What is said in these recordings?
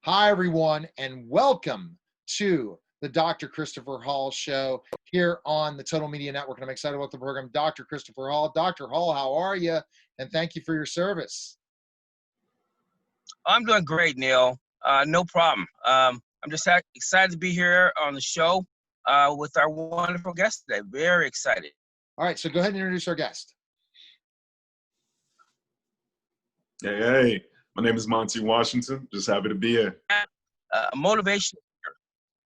Hi, everyone, and welcome to the Dr. Christopher Hall Show here on the Total Media Network. And I'm excited about the program. Dr. Christopher Hall. Dr. Hall, how are you? And thank you for your service. I'm doing great, Neil. No problem. I'm just excited to be here on the show with our wonderful guest today. Very excited. All right, so go ahead and introduce our guest. Hey, my name is Monti Washington. Just happy to be here. Motivation.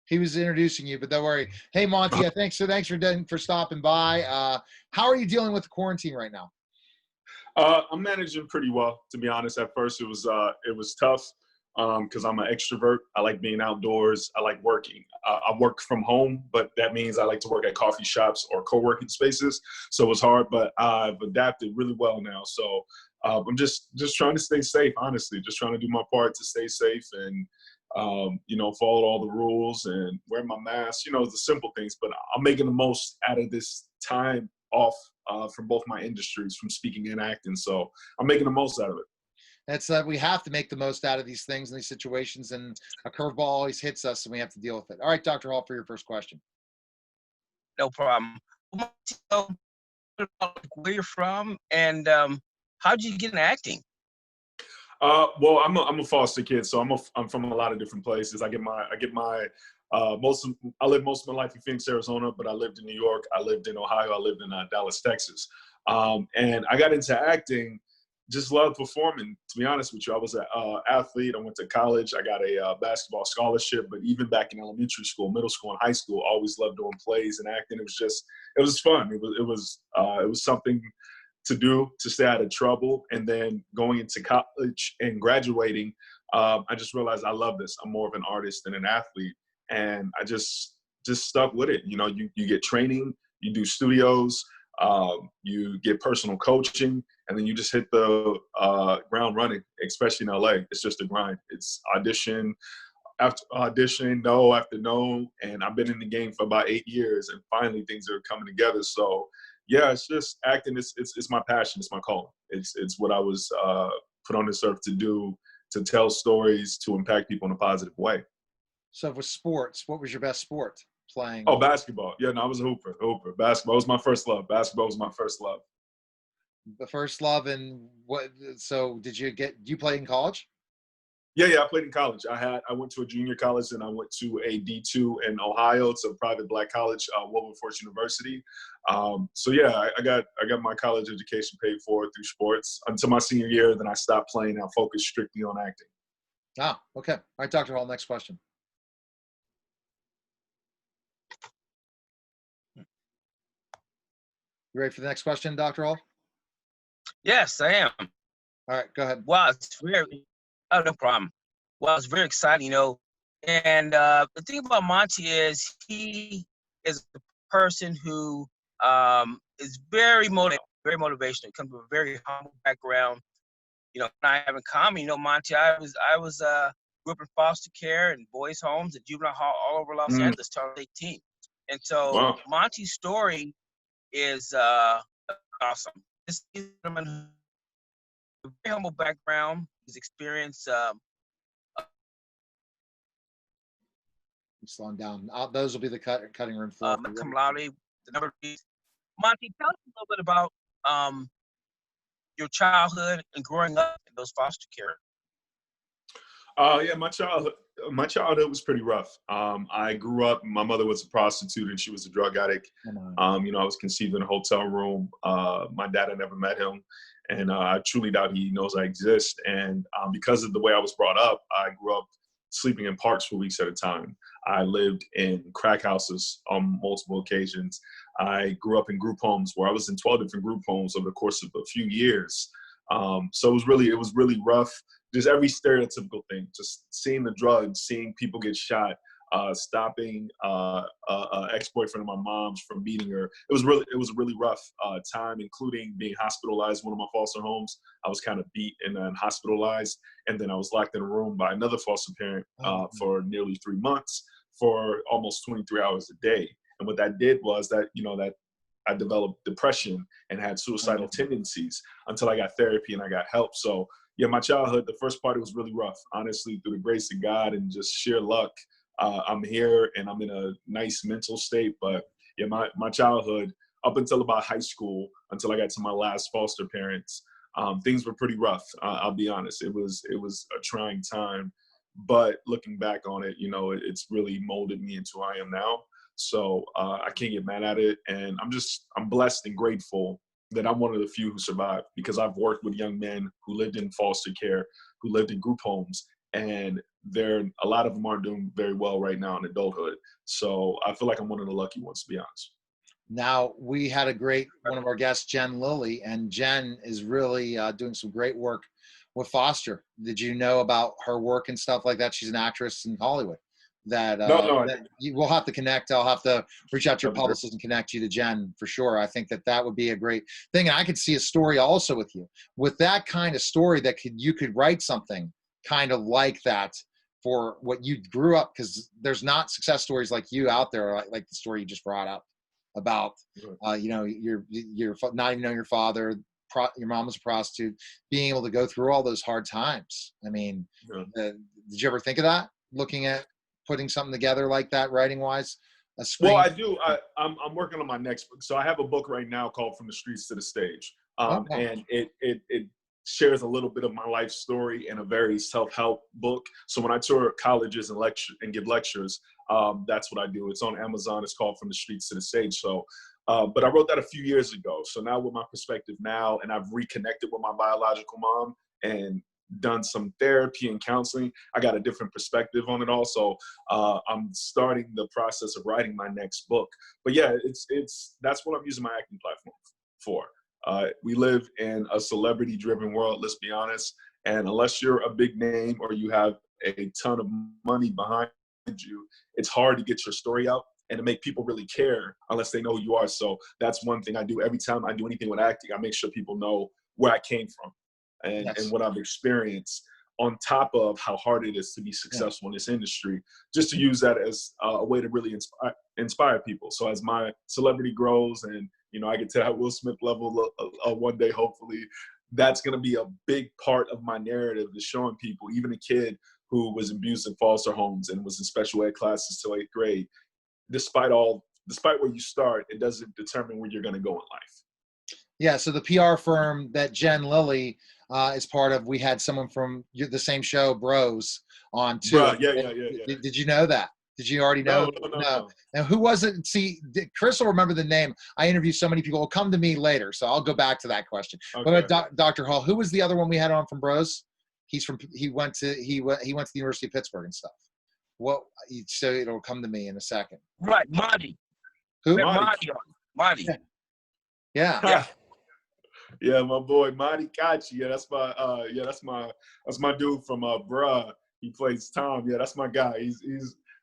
He was introducing you, but don't worry. Hey, Monty, thanks for stopping by. How are you dealing with the quarantine right now? I'm managing pretty well, to be honest. At first, it was tough because I'm an extrovert. I like being outdoors. I like working. I work from home, but that means I like to work at coffee shops or co-working spaces. So it was hard, but I've adapted really well now. So I'm just trying to stay safe, honestly. Just trying to do my part to stay safe and follow all the rules and wear my mask. The simple things. But I'm making the most out of this time off from both my industries, from speaking and acting. So I'm making the most out of it. That's we have to make the most out of these things and these situations, and a curveball always hits us, and we have to deal with it. All right, Dr. Hall, for your first question. No problem. Where you're from and how did you get into acting? Well, I'm a foster kid, so I'm from a lot of different places. I lived most of my life in Phoenix, Arizona, but I lived in New York, I lived in Ohio, I lived in Dallas, Texas, and I got into acting. Just loved performing, to be honest with you. I was an athlete. I went to college. I got a basketball scholarship, but even back in elementary school, middle school, and high school, I always loved doing plays and acting. It was fun. It was something to do to stay out of trouble. And then going into college and graduating, I just realized I love this. I'm more of an artist than an athlete. And I just stuck with it. You get training, you do studios, you get personal coaching, and then you just hit the ground running, especially in LA. It's just a grind. It's audition after audition, no after no. And I've been in the game for about 8 years, and finally things are coming together. So yeah, it's just acting. It's my passion. It's my calling. It's what I was put on this earth to do, to tell stories, to impact people in a positive way. So with sports, what was your best sport playing? Oh, basketball. Yeah, no, I was a hooper. Basketball was my first love. Basketball was my first love. The first love. And what? So do you play in college? Yeah, I played in college. I went to a junior college, and I went to a D2 in Ohio. It's a private black college, Wilberforce University. So yeah, I got my college education paid for through sports until my senior year. Then I stopped playing. I focused strictly on acting. Ah, okay. All right, Dr. Hall, next question. You ready for the next question, Dr. Hall? Yes, I am. All right, go ahead. Wow, no problem. Well, it's very exciting, And the thing about Monti is he is a person who is very motivational. He comes from a very humble background. And I have in common, Monti, I was grew up in foster care and boys' homes and juvenile hall all over Los Angeles till I was 18. And so Wow. Monti's story is awesome. This is a very humble background. His experience. Slowing down. Those will be the cutting room floor. Cum laude, the number of these. Monti, tell us a little bit about your childhood and growing up in those foster care. Yeah, my childhood was pretty rough. I grew up, my mother was a prostitute and she was a drug addict. I was conceived in a hotel room. My dad, I never met him. And I truly doubt he knows I exist. And because of the way I was brought up, I grew up sleeping in parks for weeks at a time. I lived in crack houses on multiple occasions. I grew up in group homes where I was in 12 different group homes over the course of a few years. So it was really rough. Just every stereotypical thing, just seeing the drugs, seeing people get shot, stopping ex-boyfriend of my mom's from beating her. It was a really rough time, including being hospitalized in one of my foster homes. I was kind of beat and then hospitalized, and then I was locked in a room by another foster parent for nearly 3 months for almost 23 hours a day. And what that did was that I developed depression and had suicidal tendencies until I got therapy and I got help. So Yeah, my childhood, the first part, it was really rough. Honestly, through the grace of God and just sheer luck, I'm here and I'm in a nice mental state. But yeah, my childhood, up until about high school, until I got to my last foster parents, things were pretty rough. I'll be honest. It was a trying time. But looking back on it, you know, it's really molded me into who I am now. So I can't get mad at it. And I'm blessed and grateful that I'm one of the few who survived, because I've worked with young men who lived in foster care, who lived in group homes, and a lot of them aren't doing very well right now in adulthood. So I feel like I'm one of the lucky ones, to be honest. Now, we had one of our guests, Jen Lilly, and Jen is really doing some great work with foster. Did you know about her work and stuff like that? She's an actress in Hollywood. No. We'll have to connect. I'll have to reach out to your Okay. publicist and connect you to Jen for sure. I think that would be a great thing. And I could see a story also with you, with that kind of story that you could write something kind of like that for what you grew up, because there's not success stories like you out there, like the story you just brought up about, you know, you're not even know your father, your mom was a prostitute, being able to go through all those hard times. I mean, did you ever think of that, looking at putting something together like that, writing wise? Well, I do. I'm working on my next book. So I have a book right now called From the Streets to the Stage. And it shares a little bit of my life story in a very self-help book. So when I tour colleges and give lectures, that's what I do. It's on Amazon. It's called From the Streets to the Stage. So, but I wrote that a few years ago. So now with my perspective now, and I've reconnected with my biological mom and done some therapy and counseling, I got a different perspective on it all. So I'm starting the process of writing my next book. But yeah, that's what I'm using my acting platform for. We live in a celebrity-driven world, let's be honest. And unless you're a big name or you have a ton of money behind you, it's hard to get your story out and to make people really care unless they know who you are. So that's one thing I do. Every time I do anything with acting, I make sure people know where I came from and what I've experienced, on top of how hard it is to be successful in this industry, just to use that as a way to really inspire people. So as my celebrity grows and, you know, I get to that Will Smith level one day, hopefully, that's going to be a big part of my narrative, is showing people, even a kid who was abused in foster homes and was in special ed classes till 8th grade, despite where you start, it doesn't determine where you're going to go in life. Yeah, so the PR firm that Jen Lilly is part of, we had someone from the same show, Bros, on too. Yeah. Did you know that? Did you already know? No. And who was it? See, Chris will remember the name. I interviewed so many people. It'll come to me later, so I'll go back to that question. Okay. But Dr. Hall, who was the other one we had on from Bros? He went to the University of Pittsburgh and stuff. So it'll come to me in a second. Right, Monti. Who? Monti. Yeah. Yeah, my boy Monti got you. Yeah, that's my dude from Bruh. He plays Tom. Yeah, that's my guy.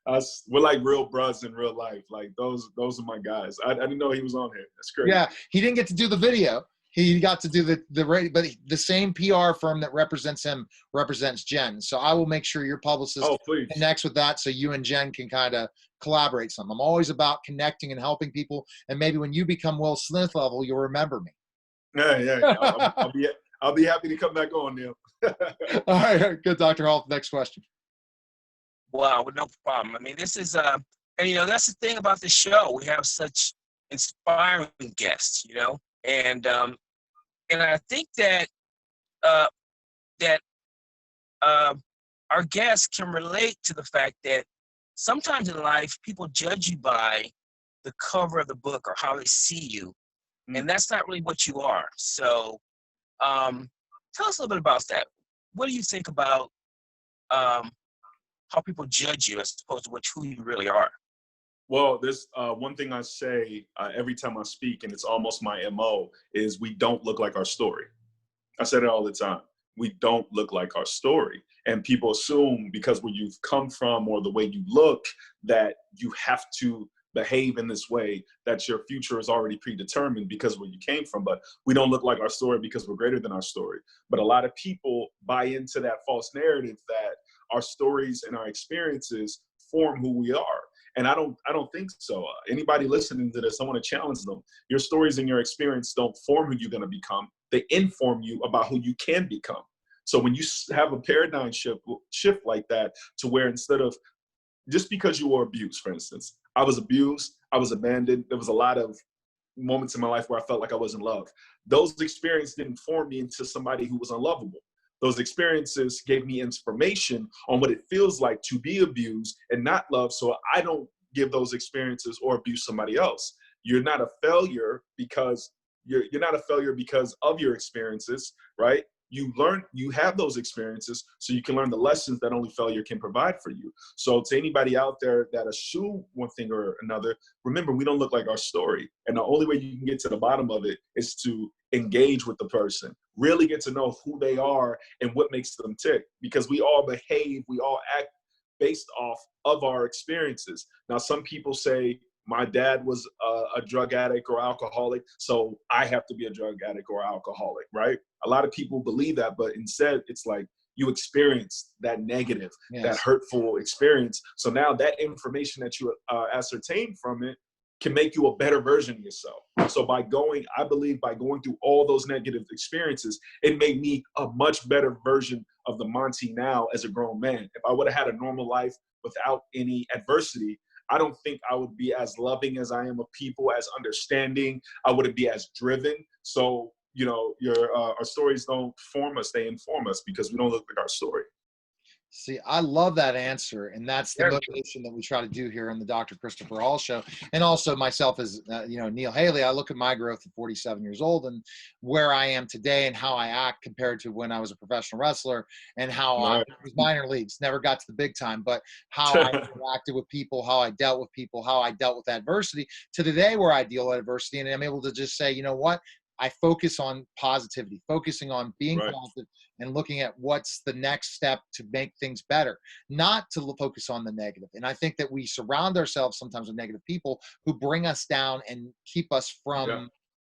We're like real bros in real life. Like those are my guys. I didn't know he was on here. That's crazy. Yeah, he didn't get to do the video. He got to do the radio, but the same PR firm that represents him represents Jen. So I will make sure your publicist connects with that, so you and Jen can kind of collaborate some. I'm always about connecting and helping people, and maybe when you become Will Smith level, you'll remember me. Yeah. I'll be happy to come back on, Neil. All right, good, Dr. Hall. Next question. Wow, no problem. I mean, this is and you know, that's the thing about the show. We have such inspiring guests, you know, and I think that our guests can relate to the fact that sometimes in life people judge you by the cover of the book or how they see you, and that's not really what you are. So, tell us a little bit about that. What do you think about how people judge you as opposed to who you really are? Well, there's one thing I say every time I speak, and it's almost my MO, is we don't look like our story. I said it all the time. We don't look like our story. And people assume because where you've come from or the way you look that you have to behave in this way, that your future is already predetermined because of where you came from. But we don't look like our story because we're greater than our story. But a lot of people buy into that false narrative that our stories and our experiences form who we are. And I don't think so. Anybody listening to this, I want to challenge them. Your stories and your experience don't form who you're going to become. They inform you about who you can become. So when you have a paradigm shift like that, to where instead of just because you were abused, for instance, I was abused, I was abandoned. There was a lot of moments in my life where I felt like I wasn't loved. Those experiences didn't form me into somebody who was unlovable. Those experiences gave me information on what it feels like to be abused and not loved, so I don't give those experiences or abuse somebody else. You're not a failure because you're not a failure because of your experiences, right? You have those experiences so you can learn the lessons that only failure can provide for you. So to anybody out there that eschew one thing or another, remember, we don't look like our story. And the only way you can get to the bottom of it is to engage with the person, really get to know who they are and what makes them tick, because we all behave, we all act based off of our experiences. Now, some people say, my dad was a drug addict or alcoholic, so I have to be a drug addict or alcoholic, right? A lot of people believe that, but instead it's like you experience that negative, that hurtful experience. So now that information that you ascertain from it can make you a better version of yourself. So I believe by going through all those negative experiences, it made me a much better version of the Monti now as a grown man. If I would have had a normal life without any adversity, I don't think I would be as loving as I am of people, as understanding. I wouldn't be as driven. So, you know, our stories don't form us, they inform us, because we don't look like our story. See, I love that answer, and that's the motivation that we try to do here on the Dr. Christopher Hall Show. And also myself as, Neil Haley, I look at my growth at 47 years old and where I am today and how I act compared to when I was a professional wrestler, and how I was minor leagues, never got to the big time, but how I interacted with people, how I dealt with people, how I dealt with adversity, to today where I deal with adversity. And I'm able to just say, you know what? I focus on positivity, focusing on being positive and looking at what's the next step to make things better, not to focus on the negative. And I think that we surround ourselves sometimes with negative people who bring us down and keep us from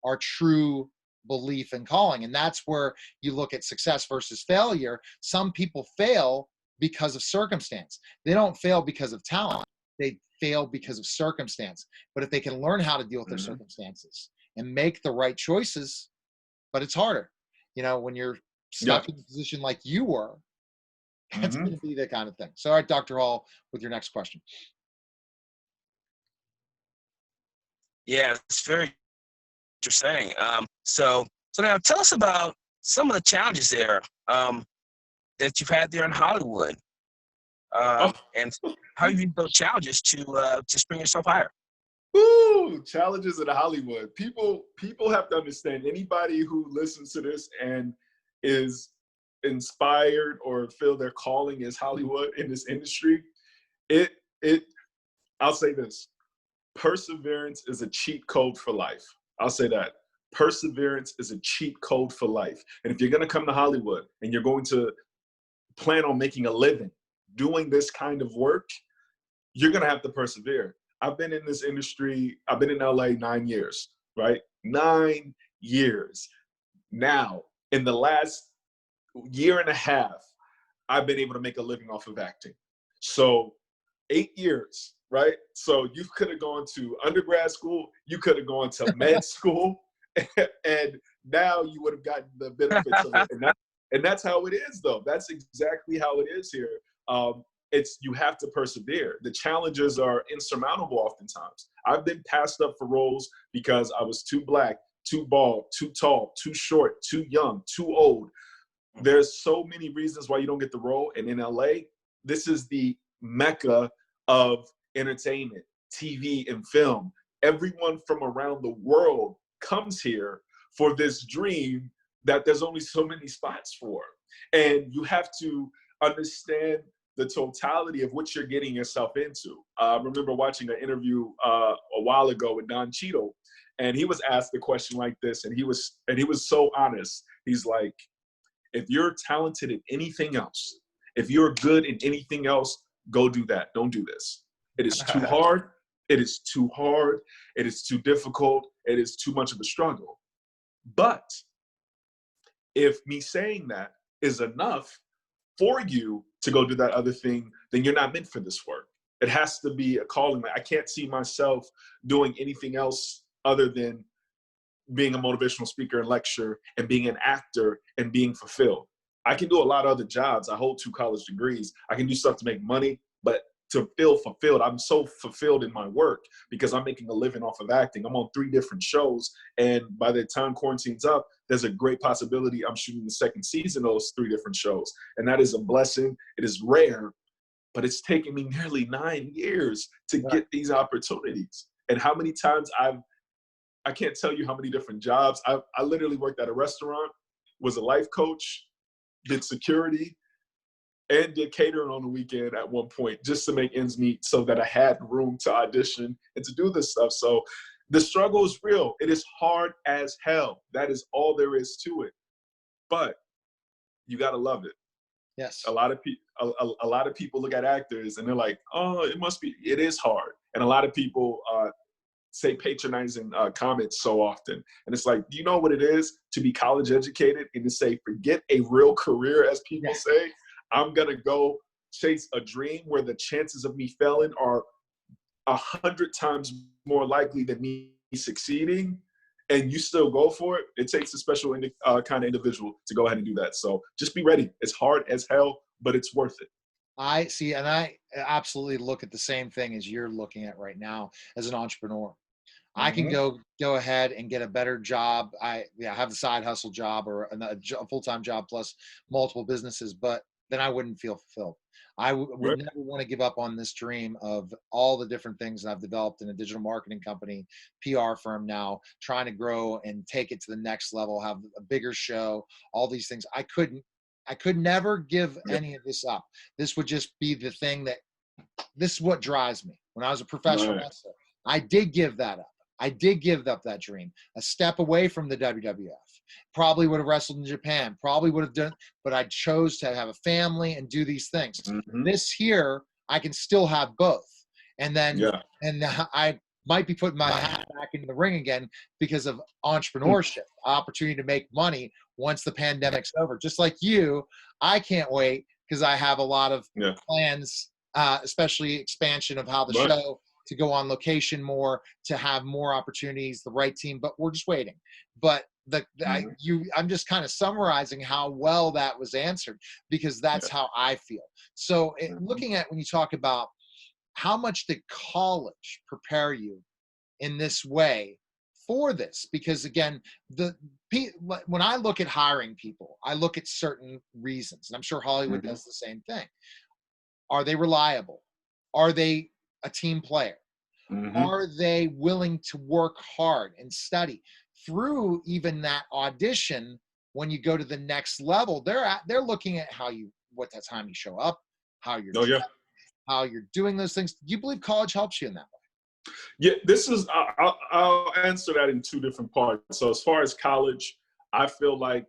our true belief and calling. And that's where you look at success versus failure. Some people fail because of circumstance. They don't fail because of talent. They fail because of circumstance. But if they can learn how to deal with their circumstances and make the right choices, but it's harder. You know, when you're stuck in a position like you were, that's going to be the kind of thing. So, all right, Dr. Hall, with your next question. Yeah, it's very interesting. So now tell us about some of the challenges there that you've had there in Hollywood, and how you use those challenges to bring yourself higher. Ooh, challenges in Hollywood. People have to understand, anybody who listens to this and is inspired or feel their calling is Hollywood in this industry, I'll say this: perseverance is a cheat code for life. I'll say that. Perseverance is a cheat code for life. And if you're going to come to Hollywood and you're going to plan on making a living doing this kind of work, you're going to have to persevere. I've been in this industry, I've been in LA 9 years, right? 9 years. Now, in the last year and a half, I've been able to make a living off of acting. So 8 years, right? So you could have gone to undergrad school, you could have gone to med school, and now you would have gotten the benefits of it. And that's how it is, though. That's exactly how it is here. You have to persevere. The challenges are insurmountable oftentimes. I've been passed up for roles because I was too black, too bald, too tall, too short, too young, too old. There's so many reasons why you don't get the role. And in LA, this is the mecca of entertainment, TV and film. Everyone from around the world comes here for this dream that there's only so many spots for. And you have to understand the totality of what you're getting yourself into. I remember watching an interview a while ago with Don Cheadle, and he was asked a question like this, and he was so honest. He's like, if you're talented in anything else, if you're good in anything else, go do that. Don't do this. It is too hard. It is too hard. It is too difficult. It is too much of a struggle. But if me saying that is enough for you to go do that other thing, then you're not meant for this work. It has to be a calling. I can't see myself doing anything else other than being a motivational speaker and lecturer and being an actor and being fulfilled. I can do a lot of other jobs. I hold 2 college degrees. I can do stuff to make money, but to feel fulfilled, I'm so fulfilled in my work because I'm making a living off of acting. I'm on 3 different shows, and by the time quarantine's up, there's a great possibility I'm shooting the 2nd season of those 3 different shows. And that is a blessing. It is rare, but it's taken me nearly 9 years to get these opportunities. And how many times I can't tell you how many different jobs. I literally worked at a restaurant, was a life coach, did security, and did catering on the weekend at one point just to make ends meet so that I had room to audition and to do this stuff. So the struggle is real. It is hard as hell. That is all there is to it. But you got to love it. Yes. A lot of people look at actors and they're like, oh, it is hard. And a lot of people say patronizing comments so often. And it's like, do you know what it is to be college educated and to say, forget a real career, as people say? I'm going to go chase a dream where the chances of me failing are 100 times more likely than me succeeding, and you still go for it. It takes a special kind of individual to go ahead and do that. So just be ready. It's hard as hell, but it's worth it. I see, and I absolutely look at the same thing as you're looking at right now as an entrepreneur. I can go ahead and get a better job. I have the side hustle job or a full-time job plus multiple businesses, but then I wouldn't feel fulfilled. I would never want to give up on this dream of all the different things that I've developed in a digital marketing company, PR firm now, trying to grow and take it to the next level, have a bigger show, all these things. I could never give any of this up. This would just be the thing this is what drives me. When I was a professional wrestler, I did give that up. I did give up that dream, a step away from the WWF. Probably would have wrestled in Japan, probably would have done, but I chose to have a family and do these things. This here, I can still have both. And then, and I might be putting my hat back into the ring again because of entrepreneurship, opportunity to make money once the pandemic's over. Just like you, I can't wait because I have a lot of plans, especially expansion of how the show, to go on location more, to have more opportunities, the right team, but we're just waiting. But I'm just kind of summarizing how well that was answered because that's how I feel. So looking at when you talk about how much did college prepare you in this way for this? Because again, when I look at hiring people, I look at certain reasons, and I'm sure Hollywood does the same thing. Are they reliable? Are they a team player? Are they willing to work hard and study through even that audition? When you go to the next level, they're looking at what time you show up, how you're how you're doing those things. Do you believe college helps you in that way? Yeah, this is I'll answer that in 2 different parts. So as far as college, I feel like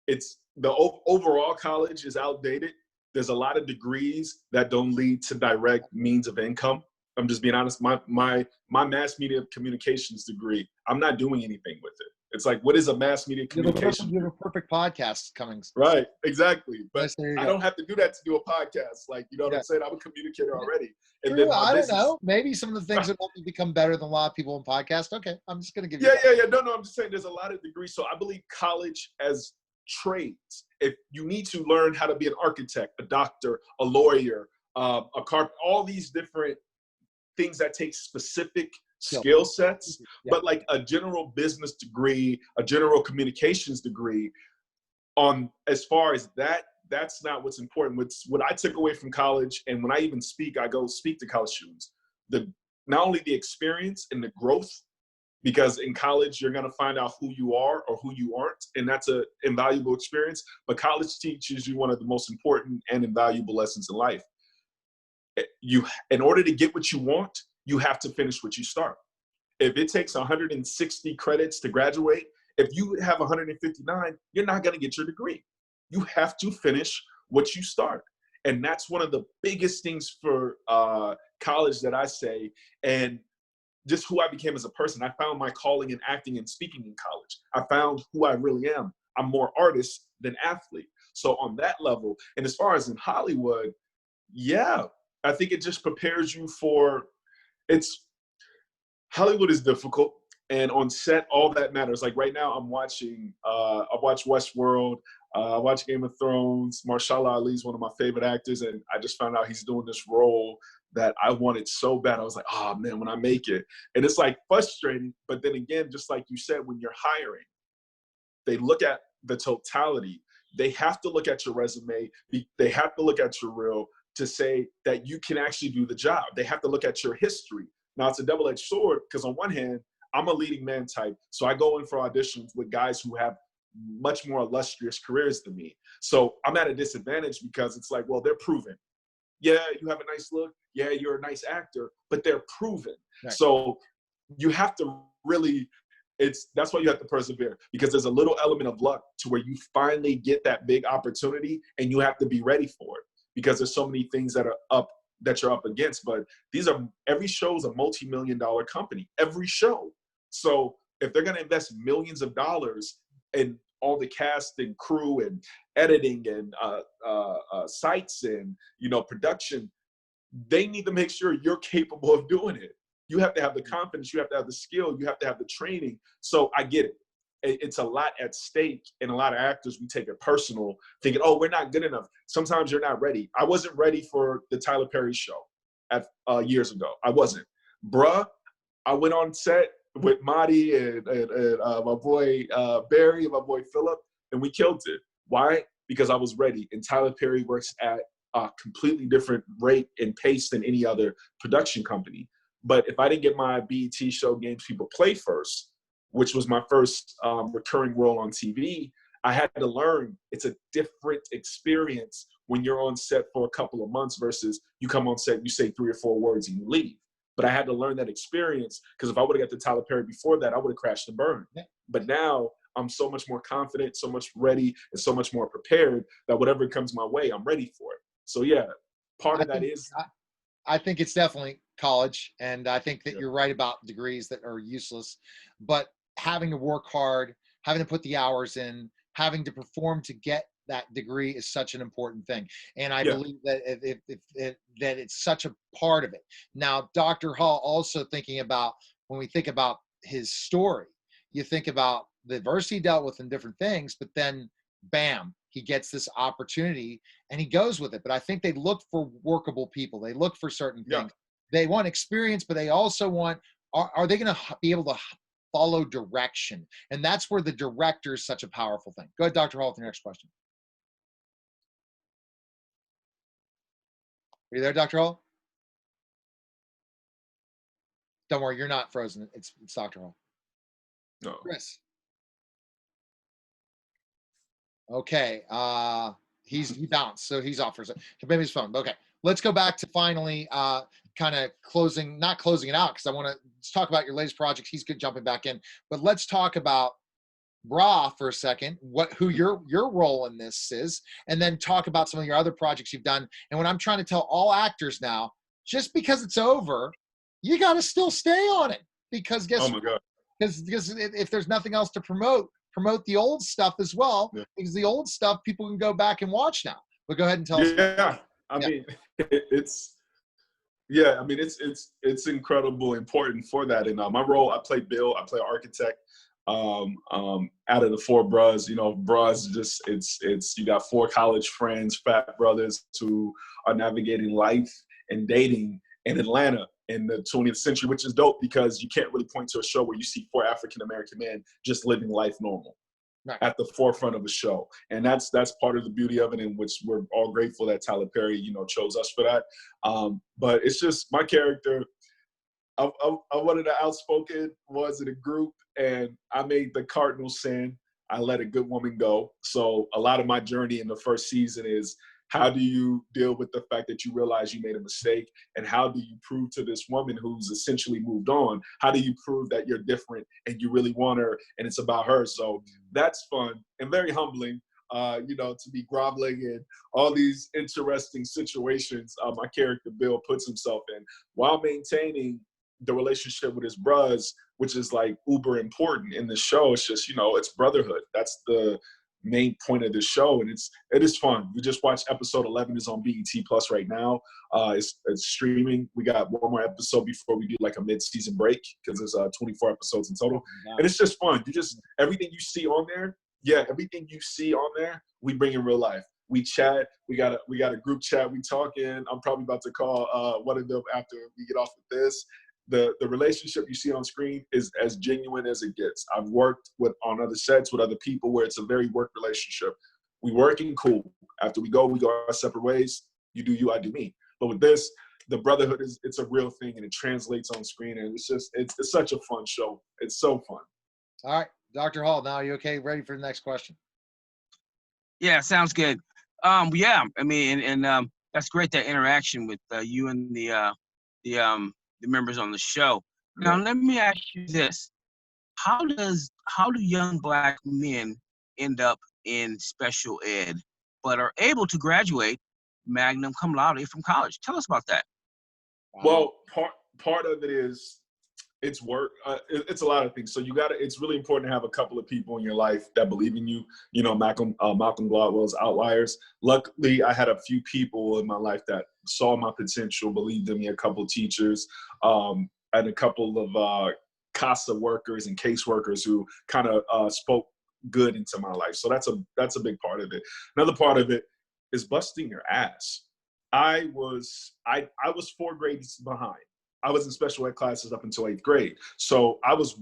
it's the overall college is outdated. There's a lot of degrees that don't lead to direct means of income. I'm just being honest. My mass media communications degree, I'm not doing anything with it. It's like, what is a mass media communication? You have a perfect podcast coming. Right, exactly. But I don't have to do that to do a podcast. Like, you know what I'm saying? I'm a communicator already. And then I don't know. Maybe some of the things that help you become better than a lot of people in podcasts. Okay, I'm just going to give you No, I'm just saying there's a lot of degrees. So I believe college as trades, if you need to learn how to be an architect, a doctor, a lawyer, a carpenter, all these different things that take specific skill sets, but like a general business degree, a general communications degree, as far as that's not what's important. What I took away from college, and when I even speak, I go speak to college students, not only the experience and the growth, because in college you're going to find out who you are or who you aren't, and that's an invaluable experience, but college teaches you one of the most important and invaluable lessons in life. In order to get what you want, you have to finish what you start. If it takes 160 credits to graduate, if you have 159, you're not going to get your degree. You have to finish what you start. And that's one of the biggest things for college that I say, and just who I became as a person. I found my calling in acting and speaking in college. I found who I really am. I'm more artist than athlete. So on that level, and as far as in Hollywood, I think it just prepares you for, Hollywood is difficult, and on set, all that matters. Like right now, I watch Westworld. I watch Game of Thrones. Mahershala Ali is one of my favorite actors, and I just found out he's doing this role that I wanted so bad. I was like, oh man, when I make it. And it's like frustrating, but then again, just like you said, when you're hiring, they look at the totality. They have to look at your resume. They have to look at your reel to say that you can actually do the job. They have to look at your history. Now, it's a double-edged sword because on one hand, I'm a leading man type. So I go in for auditions with guys who have much more illustrious careers than me. So I'm at a disadvantage because it's like, well, they're proven. Yeah, you have a nice look. Yeah, you're a nice actor, but they're proven. Right. So you have to really, that's why you have to persevere, because there's a little element of luck to where you finally get that big opportunity and you have to be ready for it because there's so many things that you're up against. But every show is a multi-million-dollar company, every show. So if they're going to invest millions of dollars in all the cast and crew and editing and sites and, production, they need to make sure you're capable of doing it. You have to have the confidence, you have to have the skill, you have to have the training. So I get it. It's a lot at stake, and a lot of actors, we take it personal, thinking, oh, we're not good enough. Sometimes you're not ready. I wasn't ready for the Tyler Perry show years ago. I wasn't. Bruh, I went on set with Monti and my boy Barry and my boy Philip, and we killed it. Why? Because I was ready. And Tyler Perry works at a completely different rate and pace than any other production company. But if I didn't get my BET show Games People Play first, which was my first recurring role on TV, I had to learn it's a different experience when you're on set for a couple of months versus you come on set, you say 3 or 4 words and you leave. But I had to learn that experience because if I would have got to Tyler Perry before that, I would have crashed and burned. Yeah. But now I'm so much more confident, so much ready, and so much more prepared that whatever comes my way, I'm ready for it. So yeah, part of that is. I think it's definitely college, and I think that you're right about degrees that are useless. But having to work hard, having to put the hours in, having to perform to get that degree is such an important thing. And I believe that that it's such a part of it. Now, Dr. Hall, also thinking about, when we think about his story, you think about the adversity he dealt with in different things, but then bam, he gets this opportunity and he goes with it. But I think they look for workable people. They look for certain things. They want experience, but they also want, are they going to be able to follow direction? And that's where the director is such a powerful thing. Go ahead, Dr. Hall, with your next question. Are you there, Dr. Hall? Don't worry, you're not frozen. It's Dr. Hall. No. Chris. Okay. He bounced, so he's off for a second. Maybe his phone. Okay. Let's go back to finally kind of not closing it out, because I want to talk about your latest project. He's good jumping back in. But let's talk about Bra for a second, who your role in this is, and then talk about some of your other projects you've done. And what I'm trying to tell all actors now, just because it's over, you got to still stay on it, because guess what? Because if there's nothing else to promote the old stuff as well, because the old stuff people can go back and watch now. But go ahead and tell us. Yeah, I mean, it's incredible important for that. And my role, I play Bill. I play architect. Out of the 4 bros, bros, just it's you got 4 college friends, frat brothers who are navigating life and dating in Atlanta in the 20th century, which is dope because you can't really point to a show where you see 4 African-American men just living life normal at the forefront of the show. And that's part of the beauty of it, in which we're all grateful that Tyler Perry, chose us for that. But it's just my character. I'm one of the outspoken ones in the group, and I made the cardinal sin. I let a good woman go. So a lot of my journey in the first season is, how do you deal with the fact that you realize you made a mistake? And how do you prove to this woman who's essentially moved on, how do you prove that you're different and you really want her and it's about her? So that's fun and very humbling, to be groveling in all these interesting situations my character Bill puts himself in while maintaining the relationship with his bros, which is like uber important in the show. It's just, it's brotherhood. That's the main point of the show, and it is fun. We just watched episode 11 is on BET Plus right now. It's streaming. We got one more episode before we do like a mid-season break, because there's 24 episodes in total. And it's just fun. Everything you see on there, yeah, everything you see on there, we bring in real life. We chat. We got a group chat. We talking. I'm probably about to call one of them after we get off with this. The relationship you see on screen is as genuine as it gets. I've worked on other sets with other people where it's a very work relationship. We working cool. After we go our separate ways. You do you, I do me. But with this, the brotherhood it's a real thing, and it translates on screen, and it's such a fun show. It's so fun. All right, Dr. Hall, now are you okay? Ready for the next question? Yeah, sounds good. Yeah, I mean, and that's great, that interaction with you and the members on the show. Now, let me ask you this: how do young Black men end up in special ed, but are able to graduate magna cum laude from college? Tell us about that. Well, part of it is it's work. It's a lot of things. So it's really important to have a couple of people in your life that believe in you. You know, Malcolm Gladwell's Outliers. Luckily, I had a few people in my life that saw my potential, believed in me, a couple of teachers, and a couple of CASA workers and caseworkers who kind of spoke good into my life. So that's a big part of it. Another part of it is busting your ass. I was 4 grades behind. I was in special ed classes up until 8th grade. So I was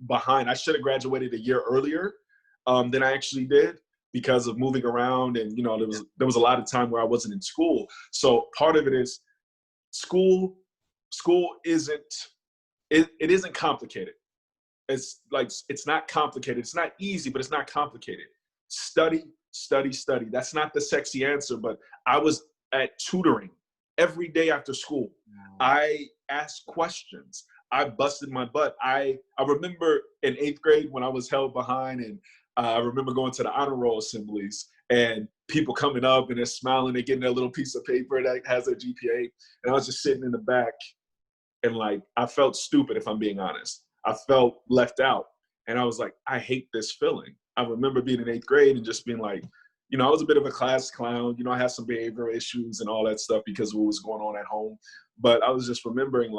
behind. I should have graduated a year earlier than I actually did because of moving around. And, you know, there was a lot of time where I wasn't in school. So part of it is school isn't, it isn't complicated. It's not complicated. It's not easy, but it's not complicated. Study. That's not the sexy answer, but I was at tutoring every day after school. I asked questions. I busted my butt. I remember in 8th grade when I was held behind, and I remember going to the honor roll assemblies and people coming up and they're smiling, they're getting their little piece of paper that has their GPA. And I was just sitting in the back and I felt stupid, if I'm being honest. I felt left out. And I was like, I hate this feeling. I remember being in 8th grade and just being like, you know, I was a bit of a class clown. You know, I had some behavioral issues and all that stuff because of what was going on at home. But I was just remembering,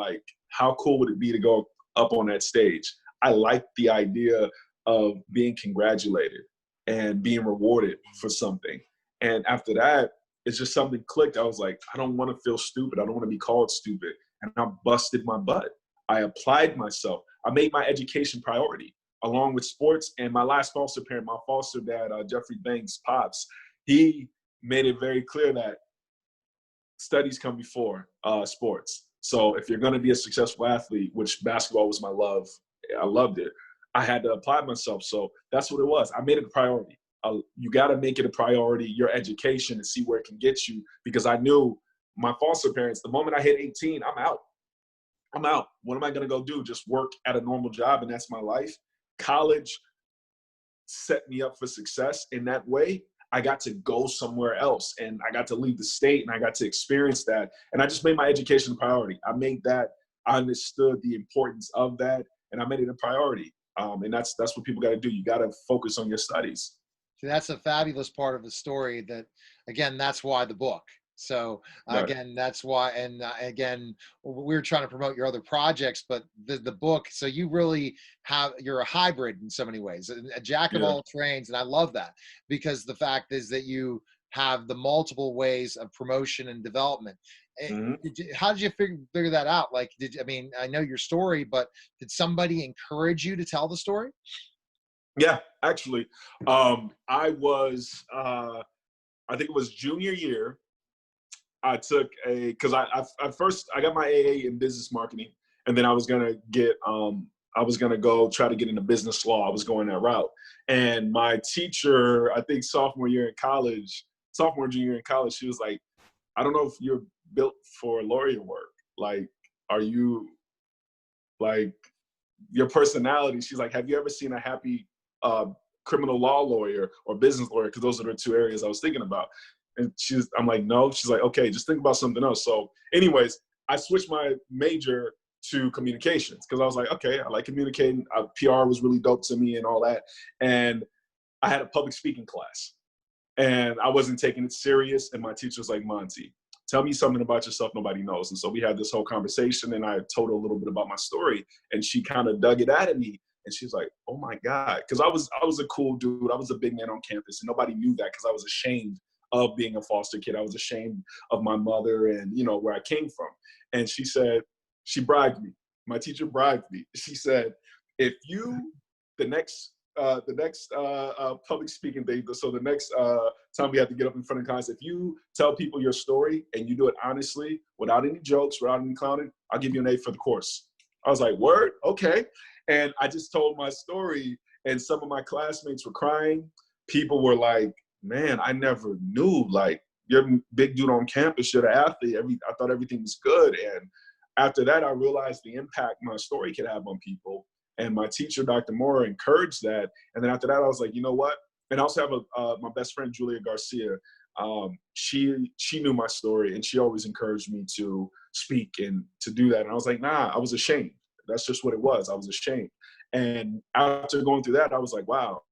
how cool would it be to go up on that stage? I liked the idea of being congratulated and being rewarded for something. And after that, it's just something clicked. I was like, I don't want to feel stupid. I don't want to be called stupid. And I busted my butt. I applied myself. I made my education priority, along with sports. And my last foster parent, my foster dad, Jeffrey Banks, Pops, he made it very clear that studies come before sports. So if you're going to be a successful athlete, which basketball was my love, I loved it, I had to apply myself. So that's what it was. I made it a priority. You got to make it a priority, your education, and see where it can get you, because I knew my foster parents, the moment I hit 18, I'm out. What am I going to go do? Just work at a normal job, and that's my life? College set me up for success in that way. I got to go somewhere else, and I got to leave the state, and I got to experience that. And I just made my education a priority. I understood the importance of that, and I made it a priority. And that's what people got to do. You got to focus on your studies. See, that's a fabulous part of the story that, again, that's why the book. So again, that's why, and again, we're trying to promote your other projects, but the book, so you really you're a hybrid in so many ways, a jack of all trades. And I love that, because the fact is that you have the multiple ways of promotion and development. How did you figure that out? I know your story, but did somebody encourage you to tell the story? Yeah, actually, I think it was junior year. I took because I got my AA in business marketing, and then I was gonna go try to get into business law. I was going that route. And my teacher, I think sophomore, junior year in college, she was like, I don't know if you're built for lawyer work. Are you, your personality? She's like, have you ever seen a happy criminal law lawyer or business lawyer? Because those are the two areas I was thinking about. And I'm like, no. She's like, okay, just think about something else. So anyways, I switched my major to communications, because I was like, okay, I like communicating. PR was really dope to me and all that. And I had a public speaking class, and I wasn't taking it serious. And my teacher was like, Monti, tell me something about yourself nobody knows. And so we had this whole conversation, and I told her a little bit about my story, and she kind of dug it out of me. And she's like, oh my God. Because I was a cool dude. I was a big man on campus, and nobody knew that because I was ashamed of being a foster kid. I was ashamed of my mother and, where I came from. And she said, she bribed me. My teacher bribed me. She said, if you, the next public speaking day, so the next time we have to get up in front of class, if you tell people your story and you do it honestly, without any jokes, without any clowning, I'll give you an A for the course. I was like, word? Okay. And I just told my story, and some of my classmates were crying. People were like, man, I never knew, like, you're a big dude on campus, you're the athlete. I thought everything was good. And after that, I realized the impact my story could have on people. And my teacher, Dr. Meara, encouraged that. And then after that, I was like, you know what? And I also have my best friend, Julia Garcia. She knew my story, and she always encouraged me to speak and to do that. And I was like, nah, I was ashamed. That's just what it was. I was ashamed. And after going through that, I was like, wow,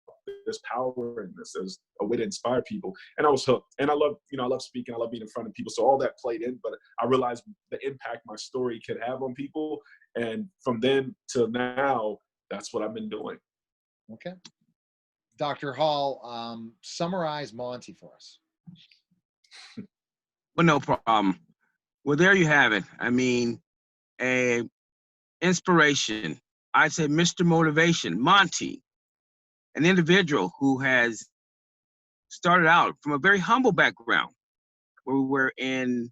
there's power in this. There's a way to inspire people. And I was hooked. And I love speaking. I love being in front of people. So all that played in, but I realized the impact my story could have on people. And from then till now, that's what I've been doing. Okay. Dr. Hall, summarize Monti for us. Well, no problem. Well, there you have it. I mean, a inspiration. I'd say Mr. Motivation, Monti, an individual who has started out from a very humble background, where we were in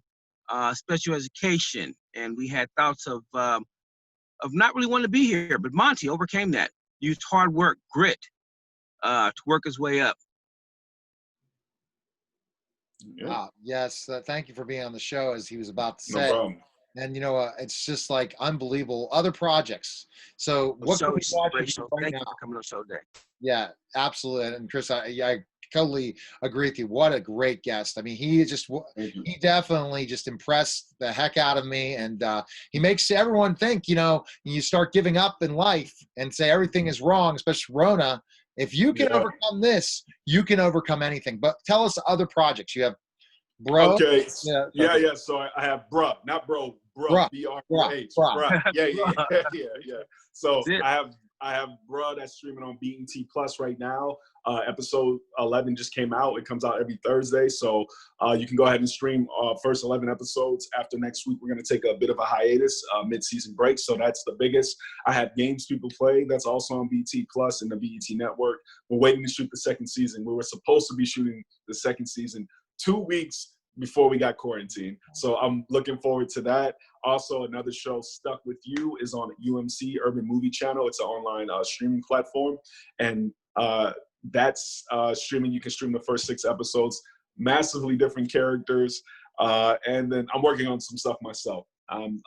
special education, and we had thoughts of not really wanting to be here. But Monti overcame that, used hard work, grit, to work his way up. Yeah. Yes, thank you for being on the show, as he was about to say. No problem. And it's just like unbelievable. Other projects. So what can we watch right Thank now? you for coming on the show today. Yeah, absolutely. And Chris, I totally agree with you. What a great guest. I mean, he definitely just impressed the heck out of me. And he makes everyone think, you start giving up in life and say everything is wrong, especially Rona. If you can overcome this, you can overcome anything. But tell us other projects. You have Bro. Okay. Yeah. So I have Bruh, not Bro, Bruh, B-R-H. Bruh. Yeah. So I have Bruh that's streaming on BET Plus right now. Episode 11 just came out. It comes out every Thursday. So you can go ahead and stream first 11 episodes. After next week, we're going to take a bit of a hiatus, mid-season break. So that's the biggest. I have Games People Play. That's also on BET Plus and the BET Network. We're waiting to shoot the second season. We were supposed to be shooting the second season 2 weeks before we got quarantined. So I'm looking forward to that. Also, another show, Stuck With You, is on UMC Urban Movie Channel. It's an online streaming platform. And that's streaming. You can stream the first 6 episodes. Massively different characters. And then I'm working on some stuff myself. I'm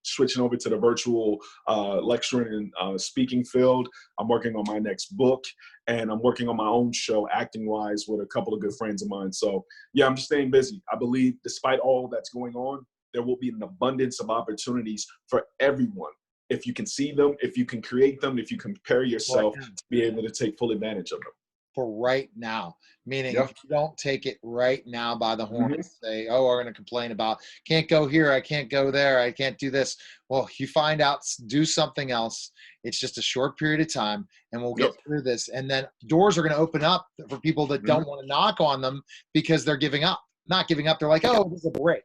switching over to the virtual lecturing and speaking field. I'm working on my next book, and I'm working on my own show, acting-wise, with a couple of good friends of mine. So, yeah, I'm just staying busy. I believe despite all that's going on, there will be an abundance of opportunities for everyone. If you can see them, if you can create them, if you can prepare yourself to be able to take full advantage of them. For right now, meaning if you don't take it right now by the horn and say, oh, we're going to complain about, can't go here, I can't go there, I can't do this. Well, you find out, do something else. It's just a short period of time, and we'll get through this. And then doors are going to open up for people that don't want to knock on them because they're giving up. Not giving up. They're like, oh, this is a break.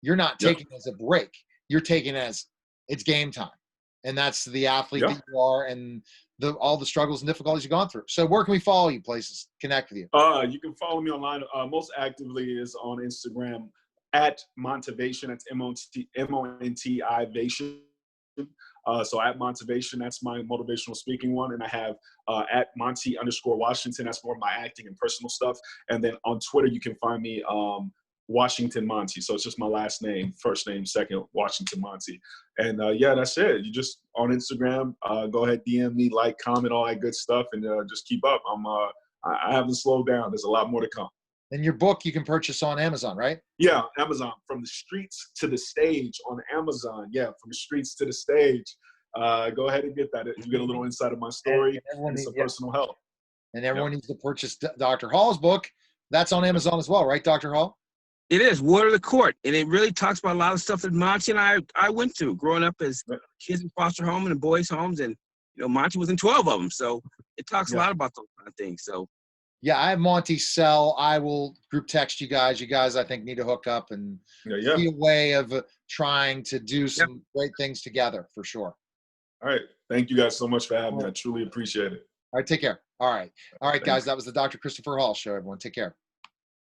You're not taking it as a break. You're taking it as it's game time. And that's the athlete that you are, and all the struggles and difficulties you've gone through. So where can we follow you, places, connect with you? You can follow me online. Most actively is on Instagram at Montivation. That's MONTI-vation. So at Montivation, that's my motivational speaking one. And I have at Monti_Washington. That's more of my acting and personal stuff. And then on Twitter, you can find me Washington Monti. So it's just my last name, first name, second, Washington Monti. And that's it. You just on Instagram, go ahead, DM me, like, comment, all that good stuff, and just keep up. I haven't slowed down. There's a lot more to come. And your book you can purchase on Amazon, right? Yeah, Amazon. From the Streets to the Stage on Amazon. Yeah, from the streets to the stage. Go ahead and get that. You get a little insight of my story and some personal help. And everyone needs to purchase Dr. Hall's book. That's on Amazon as well, right, Dr. Hall? It is, Water the Court. And it really talks about a lot of stuff that Monti and I went through growing up as kids in foster home and boys' homes. And, Monti was in 12 of them. So it talks a Yeah. lot about those kind of things. So Yeah, I have Monty's cell. I will group text you guys. You guys, I think, need to hook up and see a way of trying to do some great things together for sure. All right. Thank you guys so much for having me. I truly appreciate it. All right, take care. All right, Thanks. guys, that was the Dr. Christopher Hall Show, everyone. Take care.